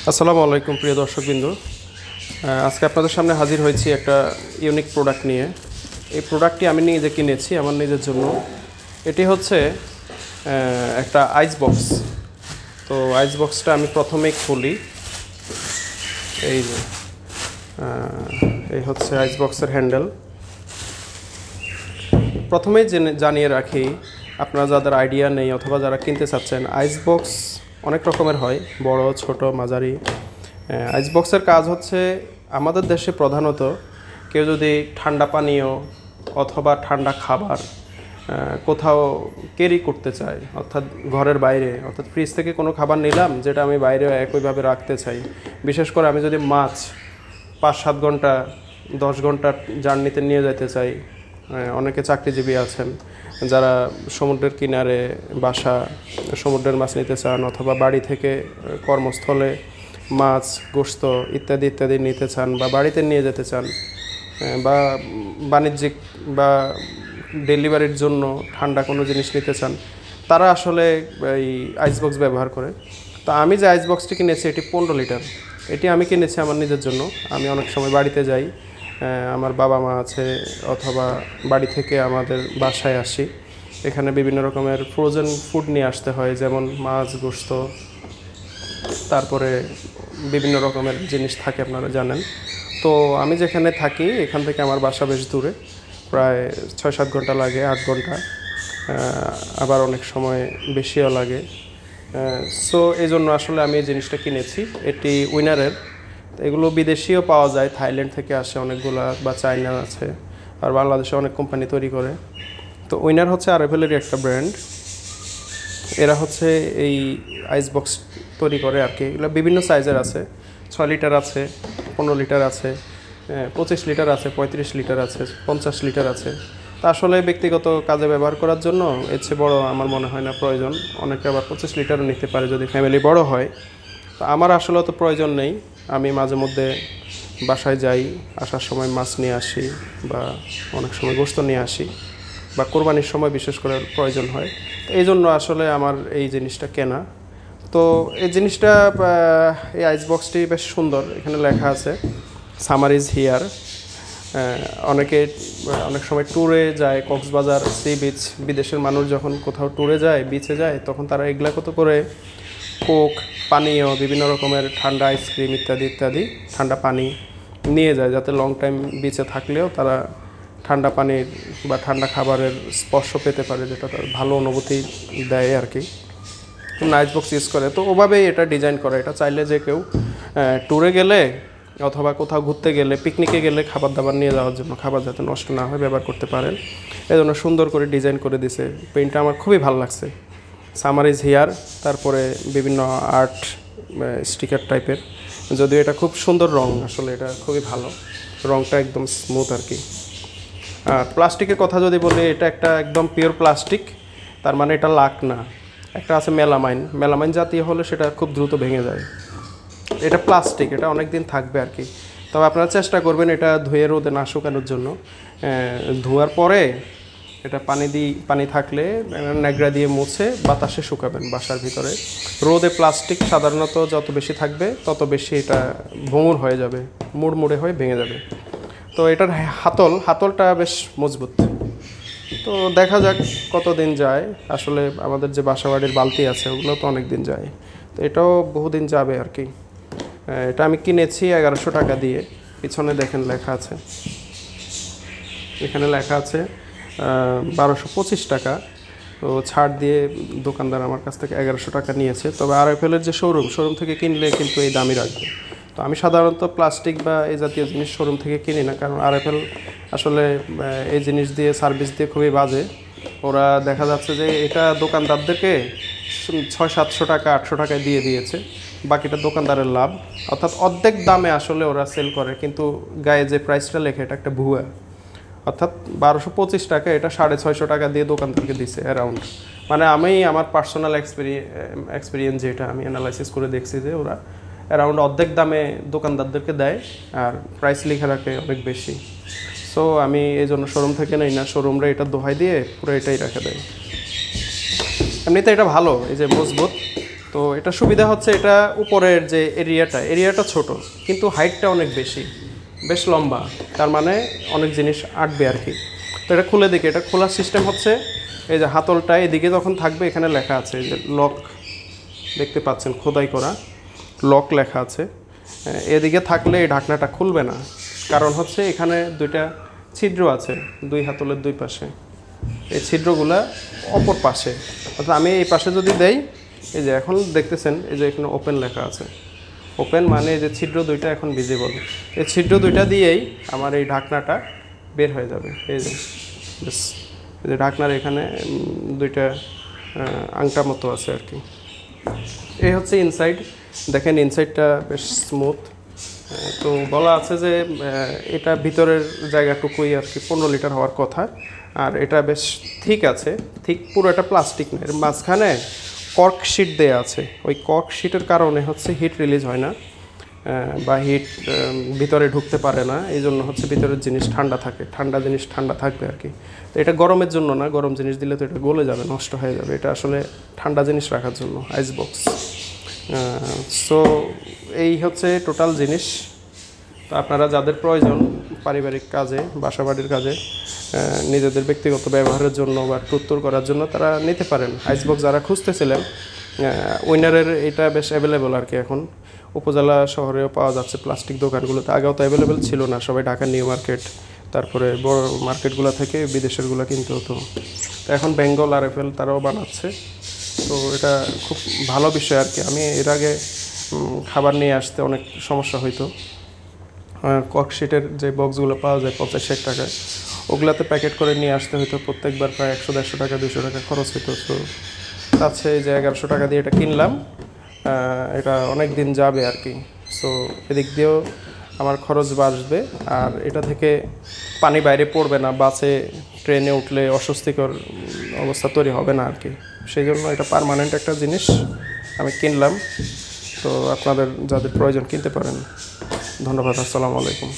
আসসালামু আলাইকুম প্রিয় দর্শকবৃন্দ। আজকে আপনাদের সামনে হাজির হয়েছি একটা ইউনিক প্রোডাক্ট নিয়ে। এই প্রোডাক্টটি আমি নিজে কিনেছি আমার নিজের জন্য। এটি হচ্ছে একটা আইস বক্স। তো আইস বক্সটা আমি প্রথমেই খুলি। এই যে এই হচ্ছে আইস বক্সের হ্যান্ডেল। প্রথমেই জানিয়ে রাখি, আপনারা যাদের আইডিয়া নেই অথবা যারা কিনতে চাচ্ছেন, আইস বক্স অনেক রকমের হয়, বড়, ছোট, মাঝারি। আইস বক্সের কাজ হচ্ছে আমাদের দেশে প্রধানত কেউ যদি ঠান্ডা পানীয় অথবা ঠান্ডা খাবার কোথাও ক্যারি করতে চায়, অর্থাৎ ঘরের বাইরে, অর্থাৎ ফ্রিজ থেকে কোনো খাবার নিলাম যেটা আমি বাইরে একইভাবে রাখতে চাই। বিশেষ করে আমি যদি মাছ 5-7 ঘন্টা 10 ঘন্টা জার্নিতে নিয়ে যেতে চাই। অনেকে চাকরিজীবী আছেন যারা সমুদ্রের কিনারে বাসা, সমুদ্রের মাছ নিতে চান, অথবা বাড়ি থেকে কর্মস্থলে মাছ, গোশত ইত্যাদি ইত্যাদি নিতে চান, বা বাড়িতে নিয়ে যেতে চান, বা বাণিজ্যিক বা ডেলিভারির জন্য ঠান্ডা কোনো জিনিস নিতে চান, তারা আসলে এই আইস বক্স ব্যবহার করে। তো আমি যে আইস বক্সটি কিনেছি এটি 15 লিটার। এটি আমি কিনেছি আমার নিজের জন্য। আমি অনেক সময় বাড়িতে যাই, আমার বাবা মা আছে, অথবা বাড়ি থেকে আমাদের বাসায় আসি, এখানে বিভিন্ন রকমের ফ্রোজেন ফুড নিয়ে আসতে হয়, যেমন মাছ, গোশত, তারপরে বিভিন্ন রকমের জিনিস থাকে, আপনারা জানেন। তো আমি যেখানে থাকি এখান থেকে আমার বাসা বেশ দূরে, প্রায় 6-7 ঘন্টা লাগে, 8 ঘন্টা, আবার অনেক সময় বেশিও লাগে। সো এই জন্য আসলে আমি এই জিনিসটা কিনেছি। এটি উইনারের। এগুলো বিদেশিও পাওয়া যায়, থাইল্যান্ড থেকে আসে অনেকগুলা, বা চায়না আছে, আর বাংলাদেশে অনেক কোম্পানি তৈরি করে। তো উইনার হচ্ছে আরএফএলেরই একটা ব্র্যান্ড। এরা হচ্ছে এই আইস বক্স তৈরি করে আর কি। এগুলো বিভিন্ন সাইজের আছে, 6 লিটার আছে, 15 লিটার আছে, 25 লিটার আছে, 35 লিটার আছে, 50 লিটার আছে। তা আসলে ব্যক্তিগত কাজে ব্যবহার করার জন্য এর চেয়ে বড় আমার মনে হয় না প্রয়োজন। অনেকে আবার 25 লিটারও নিতে পারে যদি ফ্যামিলি বড় হয়। তো আমার আসলে তো প্রয়োজন নেই। আমি মাঝে মধ্যে বাসায় যাই, আসার সময় মাছ নিয়ে আসি, বা অনেক সময় গোশত নিয়ে আসি, বা কোরবানির সময় বিশেষ করে প্রয়োজন হয়। তো এই জন্য আসলে আমার এই জিনিসটা কেনা। তো এই জিনিসটা, এই আইস বক্সটি বেশ সুন্দর। এখানে লেখা আছে সামার ইজ হিয়ার। অনেকে অনেক সময় ট্যুরে যায়, কক্সবাজার সি বিচ, বিদেশের মানুষ যখন কোথাও ট্যুরে যায়, বিচে যায়, তখন তারা এগুলা কত করে কোক, পানীয়, বিভিন্ন রকমের ঠান্ডা আইসক্রিম ইত্যাদি ইত্যাদি, ঠান্ডা পানি নিয়ে যায়, যাতে লং টাইম বিচে থাকলেও তারা ঠান্ডা পানির বা ঠান্ডা খাবারের স্পর্শ পেতে পারে, যেটা তার ভালো অনুভূতি দেয় আর কি। আইস বক্স ইউজ করে, তো ওভাবেই এটা ডিজাইন করা। এটা চাইলে যে কেউ ট্যুরে গেলে অথবা কোথাও ঘুরতে গেলে, পিকনিকে গেলে খাবার দাবার নিয়ে যাওয়ার জন্য, খাবার যাতে নষ্ট না হয়, ব্যবহার করতে পারেন। এই জন্য সুন্দর করে ডিজাইন করে দিছে। পেইন্টটা আমার খুবই ভালো লাগছে, সামার ইজ হিয়ার। তারপরে বিভিন্ন আর্ট স্টিকার টাইপের, যদিও এটা খুব সুন্দর রং, আসলে এটা খুবই ভালো, রংটা একদম স্মুথ আর কি। আর প্লাস্টিকের কথা যদি বলি, এটা একটা একদম পিওর প্লাস্টিক, তার মানে এটা লাক না। একটা আছে মেলামাইন, মেলামাইন জাতীয় হলে সেটা খুব দ্রুত ভেঙে যায়। এটা প্লাস্টিক, এটা অনেক দিন থাকবে আর কি। তবে আপনারা চেষ্টা করবেন এটা ধুয়ে রোদে না শুকানোর জন্য। ধোয়ার পরে এটা পানি থাকলে ন্যাকড়া দিয়ে মুছে বাতাসে শুকাবেন বাসার ভিতরে। রোদে প্লাস্টিক সাধারণত যত বেশি থাকবে তত বেশি এটা ভঙ্গুর হয়ে যাবে, মুড়মুড়ে হয়ে ভেঙে যাবে। তো এটার হাতলটা বেশ মজবুত। তো দেখা যাক কতদিন যায়। আসলে আমাদের যে বাসাবাড়ির বালতি আছে ওগুলো তো অনেক দিন যায়, তো এটাও বহুদিন যাবে আর কি। এটা আমি কিনেছি 1100 টাকা দিয়ে। পিছনে দেখেন লেখা আছে, এখানে লেখা আছে 1225 টাকা। তো ছাড় দিয়ে দোকানদার আমার কাছ থেকে 1100 টাকা নিয়েছে। তবে আরএফএলের যে শোরুম থেকে কিনলে কিন্তু এই দামই রাখবে। তো আমি সাধারণত প্লাস্টিক বা এই জাতীয় জিনিস শোরুম থেকে কিনি না, কারণ আরএফএল আসলে এই জিনিস দিয়ে, সার্ভিস দিয়ে খুবই বাজে। ওরা দেখা যাচ্ছে যে এটা দোকানদারদেরকে 600-700 টাকা, 800 টাকায় দিয়ে দিয়েছে, বাকিটা দোকানদারের লাভ। অর্থাৎ অর্ধেক দামে আসলে ওরা সেল করে, কিন্তু গায়ে যে প্রাইসটা লেখে এটা একটা ভুয়া। অর্থাৎ 1225 টাকা, এটা 650 টাকা দিয়ে দোকানদারকে দিছে অ্যারাউন্ড। মানে আমি আমার পার্সোনাল এক্সপিরিয়েন্স যেটা আমি অ্যানালাইসিস করে দেখছি, যে ওরা অ্যারাউন্ড অর্ধেক দামে দোকানদারদেরকে দেয়, আর প্রাইস লিখে রাখে অনেক বেশি। সো আমি এই জন্য শোরুম থেকে নেই না, শোরুমরা এটা দোহাই দিয়ে পুরো এটাই রেখে দেয়। এমনিতে এটা ভালো, এই যে মজবুত, তো এটা সুবিধা হচ্ছে, এটা উপরের যে এরিয়াটা ছোট কিন্তু হাইটটা অনেক বেশি, বেশ লম্বা, তার মানে অনেক জিনিস আটবে আর কি। তো এটা খুলে দেখি, এটা খোলার সিস্টেম হচ্ছে এই যে হাতলটা এদিকে যখন থাকবে এখানে লেখা আছে এই যে লক, দেখতে পাচ্ছেন খোদাই করা লক লেখা আছে। এদিকে থাকলে এই ঢাকনাটা খুলবে না, কারণ হচ্ছে এখানে দুইটা ছিদ্র আছে দুই হাতলের দুই পাশে, এই ছিদ্রগুলা অপর পাশে, অর্থাৎ আমি এই পাশে যদি দেই, এই যে এখন দেখতেছেন এই যে এখানে ওপেন লেখা আছে, ওপেন মানে এই যে ছিদ্র দুইটা এখন ভিজিবল, এই ছিদ্র দুইটা দিয়েই আমার এই ঢাকনাটা বের হয়ে যাবে। এই যে বেশ, এই যে ঢাকনার এখানে দুইটা আংটা মতো আছে আর কি। এই হচ্ছে ইনসাইড, দেখেন ইনসাইডটা বেশ স্মুথ। তো বলা আছে যে এটা ভিতরের জায়গাটুকুই আর কি 15 লিটার হওয়ার কথা, আর এটা বেশ ঠিক আছে, ঠিক পুরো এটা প্লাস্টিক না, এর মাঝখানে কর্ক শিট দেওয়া আছে, ওই কর্ক শিটের কারণে হচ্ছে হিট রিলিজ হয় না বা হিট ভিতরে ঢুকতে পারে না, এই জন্য হচ্ছে ভিতরের জিনিস ঠান্ডা থাকে, ঠান্ডা জিনিস ঠান্ডা থাকবে আর কি। তো এটা গরমের জন্য না, গরম জিনিস দিলে তো এটা গলে যাবে, নষ্ট হয়ে যাবে, এটা আসলে ঠান্ডা জিনিস রাখার জন্য আইস বক্স। সো এই হচ্ছে টোটাল জিনিস। তো আপনারা যাদের প্রয়োজন পারিবারিক কাজে, বাসাবাড়ির কাজে, নিজেদের ব্যক্তিগত ব্যবহারের জন্য বা টুত্তর করার জন্য তারা নিতে পারেন। আইসবক্স যারা খুঁজতেছিলেন, উইনারের এটা বেশ অ্যাভেলেবল আর কি, এখন উপজেলা শহরেও পাওয়া যাচ্ছে প্লাস্টিক দোকানগুলোতে, আগেও তো অ্যাভেলেবেল ছিল না, সবাই ঢাকা নিউ মার্কেট তারপরে বড় মার্কেটগুলো থেকে বিদেশেরগুলো কিনতে হতো। তো এখন বেঙ্গল RFL তারাও বানাচ্ছে, তো এটা খুব ভালো বিষয় আর কি। আমি এর আগে খাবার নিয়ে আসতে অনেক সমস্যা হইতো, কর্কশিটের যে বক্সগুলো পাওয়া যায় 50-60 টাকায়, ওগুলাতে প্যাকেট করে নিয়ে আসতে হতো, প্রত্যেকবার প্রায় 100-150 টাকা 200 টাকা খরচ হতো। তো তাছে এই যে 1100 টাকা দিয়ে এটা কিনলাম, এটা অনেক দিন যাবে আর কি। সো এদিক দিয়েও আমার খরচ বাঁচবে, আর এটা থেকে পানি বাইরে পড়বে না, বাসে ট্রেনে উঠলে অস্বস্তিকর অবস্থা তৈরি হবে না আর কি। সেই জন্য এটা পার্মানেন্ট একটা জিনিস আমি কিনলাম। তো আপনাদের যাদের প্রয়োজন কিনতে পারেন। ধন্যবাদ, আসসালামু আলাইকুম।